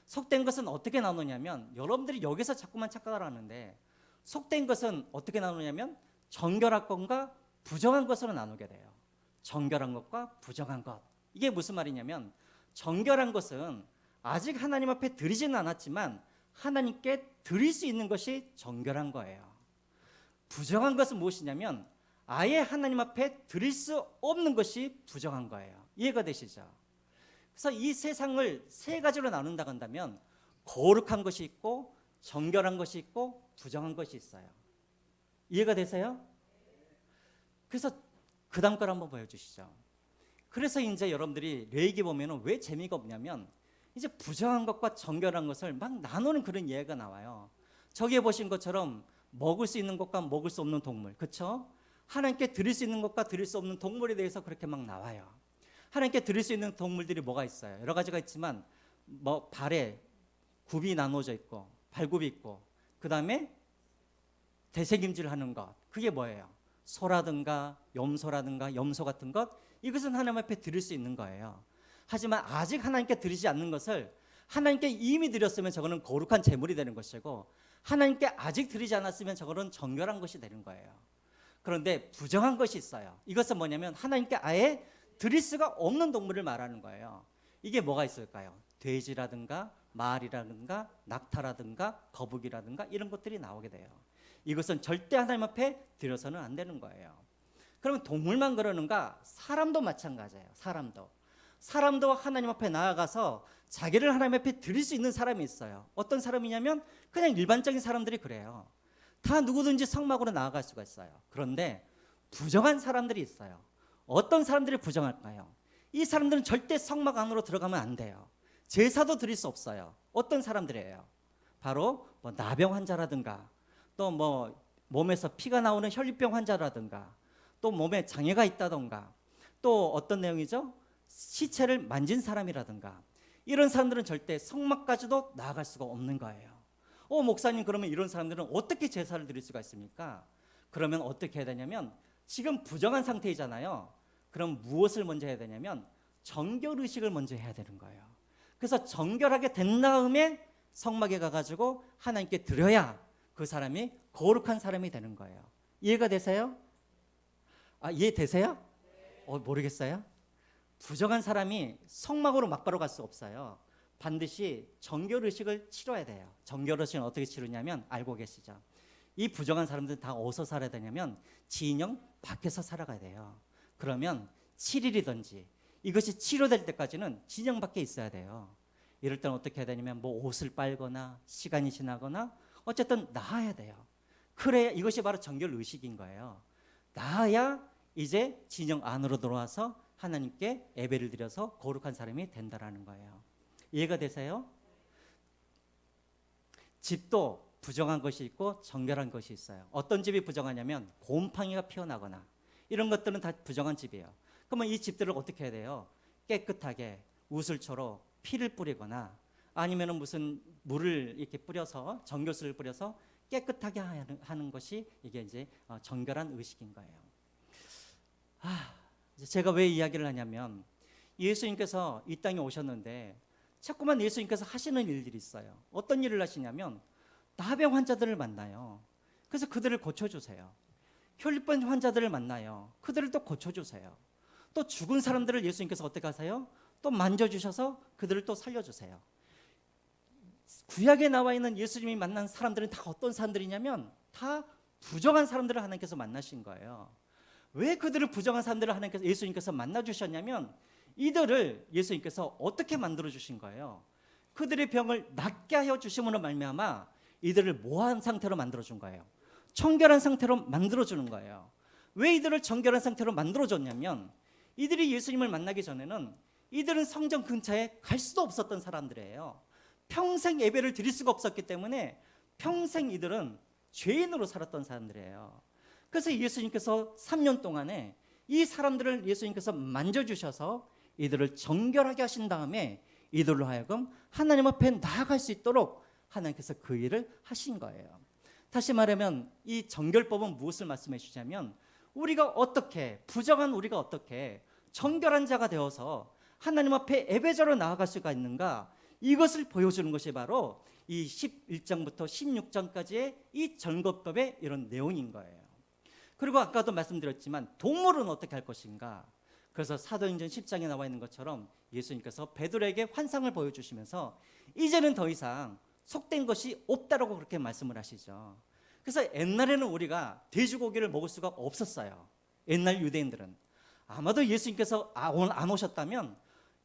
속된 것은 어떻게 나누냐면 여러분들이 여기서 자꾸만 착각을 하는데, 속된 것은 어떻게 나누냐면 정결한 것과 부정한 것으로 나누게 돼요. 정결한 것과 부정한 것. 이게 무슨 말이냐면 정결한 것은 아직 하나님 앞에 드리지는 않았지만 하나님께 드릴 수 있는 것이 정결한 거예요. 부정한 것은 무엇이냐면 아예 하나님 앞에 드릴 수 없는 것이 부정한 거예요. 이해가 되시죠? 그래서 이 세상을 세 가지로 나눈다고 한다면 거룩한 것이 있고 정결한 것이 있고 부정한 것이 있어요. 이해가 되세요? 그래서 그 다음 걸 한번 보여주시죠. 그래서 이제 여러분들이 레위기 보면은 왜 재미가 없냐면 이제 부정한 것과 정결한 것을 막 나누는 그런 예가 나와요. 저기에 보신 것처럼 먹을 수 있는 것과 먹을 수 없는 동물, 그렇죠? 하나님께 드릴 수 있는 것과 드릴 수 없는 동물에 대해서 그렇게 막 나와요. 하나님께 드릴 수 있는 동물들이 뭐가 있어요? 여러 가지가 있지만 발에 굽이 나눠져 있고 발굽이 있고, 그 다음에 되새김질하는 것, 그게 뭐예요? 소라든가 염소라든가 염소 같은 것, 이것은 하나님 앞에 드릴 수 있는 거예요. 하지만 아직 하나님께 드리지 않는 것을 하나님께 이미 드렸으면 저거는 거룩한 제물이 되는 것이고, 하나님께 아직 드리지 않았으면 저거는 정결한 것이 되는 거예요. 그런데 부정한 것이 있어요. 이것은 뭐냐면 하나님께 아예 드릴 수가 없는 동물을 말하는 거예요. 이게 뭐가 있을까요? 돼지라든가 말이라든가 낙타라든가 거북이라든가 이런 것들이 나오게 돼요. 이것은 절대 하나님 앞에 드려서는 안 되는 거예요. 그러면 동물만 그러는가? 사람도 마찬가지예요. 사람도 하나님 앞에 나아가서 자기를 하나님 앞에 드릴 수 있는 사람이 있어요. 어떤 사람이냐면 그냥 일반적인 사람들이 그래요. 다 누구든지 성막으로 나아갈 수가 있어요. 그런데 부정한 사람들이 있어요. 어떤 사람들이 부정할까요? 이 사람들은 절대 성막 안으로 들어가면 안 돼요. 제사도 드릴 수 없어요. 어떤 사람들이에요? 바로 나병 환자라든가, 또 몸에서 피가 나오는 혈류병 환자라든가, 또 몸에 장애가 있다던가, 또 어떤 내용이죠? 시체를 만진 사람이라든가, 이런 사람들은 절대 성막까지도 나아갈 수가 없는 거예요. 목사님, 그러면 이런 사람들은 어떻게 제사를 드릴 수가 있습니까? 그러면 어떻게 해야 되냐면 지금 부정한 상태이잖아요. 그럼 무엇을 먼저 해야 되냐면 정결의식을 먼저 해야 되는 거예요. 그래서 정결하게 된 다음에 성막에 가가지고 하나님께 드려야 그 사람이 거룩한 사람이 되는 거예요. 이해가 되세요? 이해되세요? 모르겠어요? 부정한 사람이 성막으로 막바로 갈 수 없어요. 반드시 정결의식을 치러야 돼요. 정결의식은 어떻게 치르냐면 알고 계시죠? 이 부정한 사람들은 다 어디서 살아야 되냐면 진영 밖에서 살아가야 돼요. 그러면 7일이든지 이것이 치료될 때까지는 진영 밖에 있어야 돼요. 이럴 때는 어떻게 해야 되냐면 뭐 옷을 빨거나 시간이 지나거나 어쨌든 나아야 돼요. 그래야 이것이 바로 정결의식인 거예요. 나아야 이제 진영 안으로 들어와서 하나님께 예배를 드려서 거룩한 사람이 된다라는 거예요. 이해가 되세요? 집도 부정한 것이 있고 정결한 것이 있어요. 어떤 집이 부정하냐면 곰팡이가 피어나거나 이런 것들은 다 부정한 집이에요. 그러면 이 집들을 어떻게 해야 돼요? 깨끗하게 우슬초로 피를 뿌리거나 아니면 무슨 물을 이렇게 뿌려서 정교수를 뿌려서 깨끗하게 하는 것이 이게 이제 정결한 의식인 거예요. 제가 왜 이야기를 하냐면 예수님께서 이 땅에 오셨는데 자꾸만 예수님께서 하시는 일들이 있어요. 어떤 일을 하시냐면 나병 환자들을 만나요. 그래서 그들을 고쳐주세요. 혈류병 환자들을 만나요. 그들을 또 고쳐주세요. 또 죽은 사람들을 예수님께서 어떻게 하세요? 또 만져주셔서 그들을 또 살려주세요. 구약에 나와 있는 예수님이 만난 사람들은 다 어떤 사람들이냐면 다 부정한 사람들을 하나님께서 만나신 거예요. 왜 그들을 부정한 사람들을 하나님께서 예수님께서 만나주셨냐면 이들을 예수님께서 어떻게 만들어주신 거예요? 그들의 병을 낫게 하여 주심으로 말미암아 이들을 뭐한 상태로 만들어준 거예요? 청결한 상태로 만들어주는 거예요. 왜 이들을 정결한 상태로 만들어줬냐면 이들이 예수님을 만나기 전에는 이들은 성전 근처에 갈 수도 없었던 사람들이에요. 평생 예배를 드릴 수가 없었기 때문에 평생 이들은 죄인으로 살았던 사람들이에요. 그래서 예수님께서 3년 동안에 이 사람들을 예수님께서 만져주셔서 이들을 정결하게 하신 다음에 이들로 하여금 하나님 앞에 나아갈 수 있도록 하나님께서 그 일을 하신 거예요. 다시 말하면 이 정결법은 무엇을 말씀해 주냐면 우리가 어떻게 부정한 우리가 어떻게 정결한 자가 되어서 하나님 앞에 예배자로 나아갈 수가 있는가 이것을 보여주는 것이 바로 이 11장부터 16장까지의 이 정결법의 이런 내용인 거예요. 그리고 아까도 말씀드렸지만 동물은 어떻게 할 것인가. 그래서 사도행전 10장에 나와 있는 것처럼 예수님께서 베드로에게 환상을 보여주시면서 이제는 더 이상 속된 것이 없다라고 그렇게 말씀을 하시죠. 그래서 옛날에는 우리가 돼지고기를 먹을 수가 없었어요. 옛날 유대인들은. 아마도 예수님께서 오늘 안 오셨다면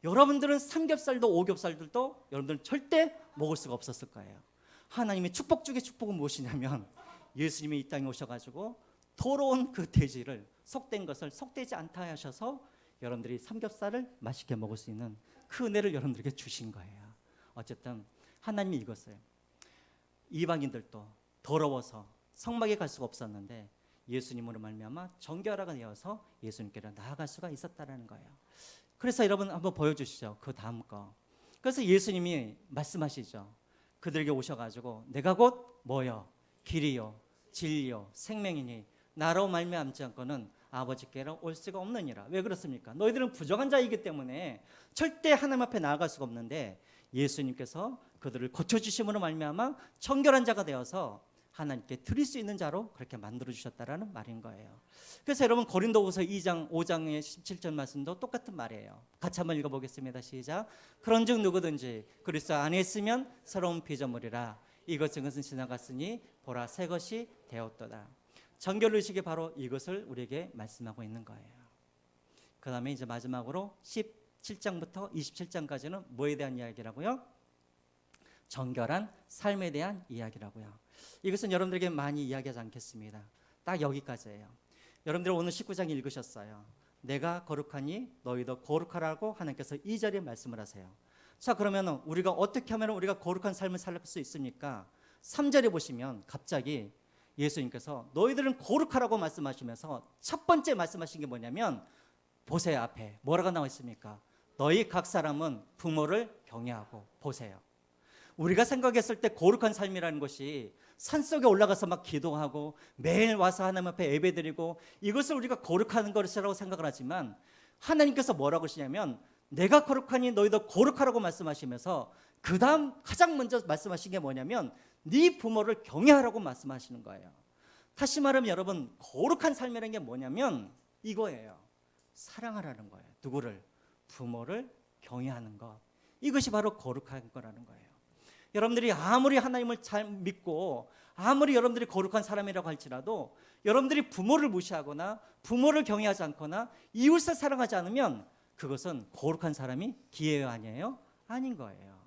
여러분들은 삼겹살도 오겹살들도 여러분들은 절대 먹을 수가 없었을 거예요. 하나님의 축복 중에 축복은 무엇이냐면 예수님이 이 땅에 오셔가지고 더러운 그 돼지를 속된 것을 속되지 않다 하셔서 여러분들이 삼겹살을 맛있게 먹을 수 있는 그 은혜를 여러분들에게 주신 거예요. 어쨌든 하나님이 이것을 이방인들도 더러워서 성막에 갈 수가 없었는데 예수님으로 말미암아 정결하게 되어서 예수님께로 나아갈 수가 있었다는 거예요. 그래서 여러분 한번 보여주시죠. 그 다음 거. 그래서 예수님이 말씀하시죠. 그들에게 오셔가지고 내가 곧 뭐요? 길이요 진리요 생명이니 나로 말미암지 않고는 아버지께로 올 수가 없느니라. 왜 그렇습니까? 너희들은 부정한 자이기 때문에 절대 하나님 앞에 나아갈 수가 없는데 예수님께서 그들을 고쳐주심으로 말미암아 정결한 자가 되어서 하나님께 드릴 수 있는 자로 그렇게 만들어주셨다라는 말인 거예요. 그래서 여러분 고린도후서 2장 5장의 17절 말씀도 똑같은 말이에요. 같이 한번 읽어보겠습니다. 시작. 그런즉 누구든지 그리스도 안에 있으면 새로운 피조물이라. 이것은 지나갔으니 보라 새 것이 되었도다. 정결의식이 바로 이것을 우리에게 말씀하고 있는 거예요. 그 다음에 이제 마지막으로 17장부터 27장까지는 뭐에 대한 이야기라고요? 정결한 삶에 대한 이야기라고요. 이것은 여러분들에게 많이 이야기하지 않겠습니다. 딱 여기까지예요. 여러분들 오늘 19장 읽으셨어요. 내가 거룩하니 너희도 거룩하라고 하나님께서 2절에 말씀을 하세요. 자, 그러면 우리가 어떻게 하면 우리가 거룩한 삶을 살 수 있습니까? 3절에 보시면 갑자기 예수님께서 너희들은 거룩하라고 말씀하시면서 첫 번째 말씀하신 게 뭐냐면 보세요. 앞에 뭐라고 나와 있습니까? 너희 각 사람은 부모를 경외하고 보세요. 우리가 생각했을 때 거룩한 삶이라는 것이 산속에 올라가서 막 기도하고 매일 와서 하나님 앞에 예배드리고 이것을 우리가 거룩한 것이라고 생각을 하지만 하나님께서 뭐라고 하시냐면 내가 거룩하니 너희도 거룩하라고 말씀하시면서 그 다음 가장 먼저 말씀하신 게 뭐냐면 네 부모를 경외하라고 말씀하시는 거예요. 다시 말하면 여러분, 거룩한 삶이라는 게 뭐냐면 이거예요. 사랑하라는 거예요. 누구를? 부모를 경외하는 것. 이것이 바로 거룩한 거라는 거예요. 여러분들이 아무리 하나님을 잘 믿고 아무리 여러분들이 거룩한 사람이라고 할지라도 여러분들이 부모를 무시하거나 부모를 경외하지 않거나 이웃을 사랑하지 않으면 그것은 거룩한 사람이 기회가 아니에요? 아닌 거예요.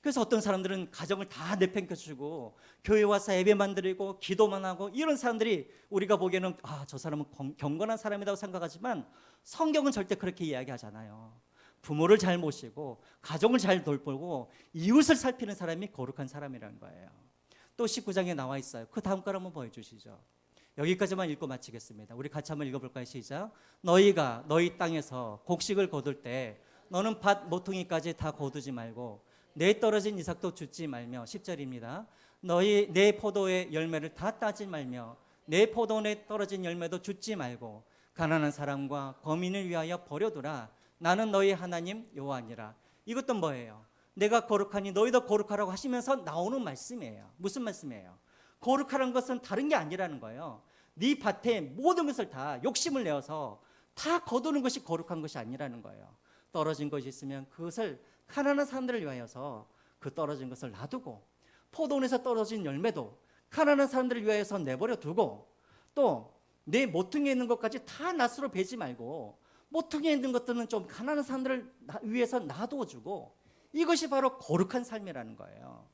그래서 어떤 사람들은 가정을 다 내팽겨치고 교회 와서 예배만 드리고 기도만 하고 이런 사람들이 우리가 보기에는 저 사람은 경건한 사람이라고 생각하지만 성경은 절대 그렇게 이야기하잖아요. 부모를 잘 모시고 가정을 잘 돌보고 이웃을 살피는 사람이 거룩한 사람이라는 거예요. 또 19장에 나와 있어요. 그 다음 걸 한번 보여주시죠. 여기까지만 읽고 마치겠습니다. 우리 같이 한번 읽어볼까요? 시작. 너희가 너희 땅에서 곡식을 거둘 때 너는 밭 모퉁이까지 다 거두지 말고 내 떨어진 이삭도 줍지 말며 10절입니다. 너희 내 포도의 열매를 다 따지 말며 내 포도원에 떨어진 열매도 줍지 말고 가난한 사람과 거민을 위하여 버려두라. 나는 너희 하나님 여호와니라. 이것도 뭐예요? 내가 거룩하니 너희도 거룩하라고 하시면서 나오는 말씀이에요. 무슨 말씀이에요? 거룩하라는 것은 다른 게 아니라는 거예요. 네 밭에 모든 것을 다 욕심을 내어서 다 거두는 것이 거룩한 것이 아니라는 거예요. 떨어진 것이 있으면 그것을 가난한 사람들을 위하여서 그 떨어진 것을 놔두고 포도원에서 떨어진 열매도 가난한 사람들을 위하여서 내버려 두고 또 내 모퉁이에 있는 것까지 다 낫으로 베지 말고 모퉁이에 있는 것들은 좀 가난한 사람들을 위해서 놔둬주고 이것이 바로 거룩한 삶이라는 거예요.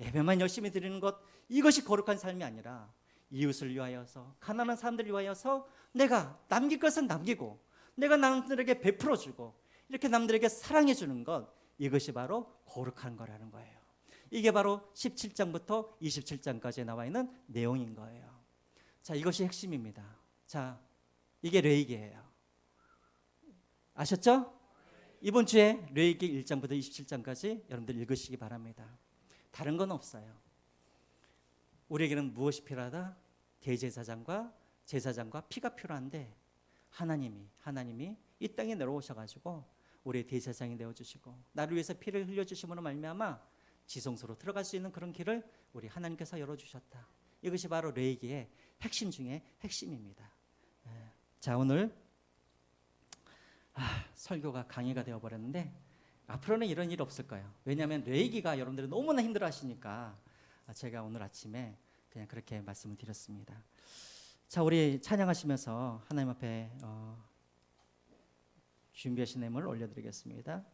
예배만 열심히 드리는 것 이것이 거룩한 삶이 아니라 이웃을 위하여서 가난한 사람들을 위하여서 내가 남길 것은 남기고 내가 남들에게 베풀어주고 이렇게 남들에게 사랑해주는 것 이것이 바로 거룩한 거라는 거예요. 이게 바로 17장부터 27장까지 나와 있는 내용인 거예요. 자, 이것이 핵심입니다. 자, 이게 레위기예요. 아셨죠? 이번 주에 레위기 1장부터 27장까지 여러분들 읽으시기 바랍니다. 다른 건 없어요. 우리에게는 무엇이 필요하다? 대제사장과 제사장과 피가 필요한데 하나님이 이 땅에 내려오셔가지고 우리의 대제사장이 되어주시고 나를 위해서 피를 흘려주심으로 말미암아 지성소로 들어갈 수 있는 그런 길을 우리 하나님께서 열어주셨다. 이것이 바로 레위기의 핵심 중에 핵심입니다. 자, 오늘 설교가 강의가 되어버렸는데 앞으로는 이런 일이 없을 거예요. 왜냐하면 레위기가 여러분들이 너무나 힘들어하시니까 제가 오늘 아침에 그냥 그렇게 말씀을 드렸습니다. 자, 우리 찬양하시면서 하나님 앞에 준비하신 내용을 올려드리겠습니다.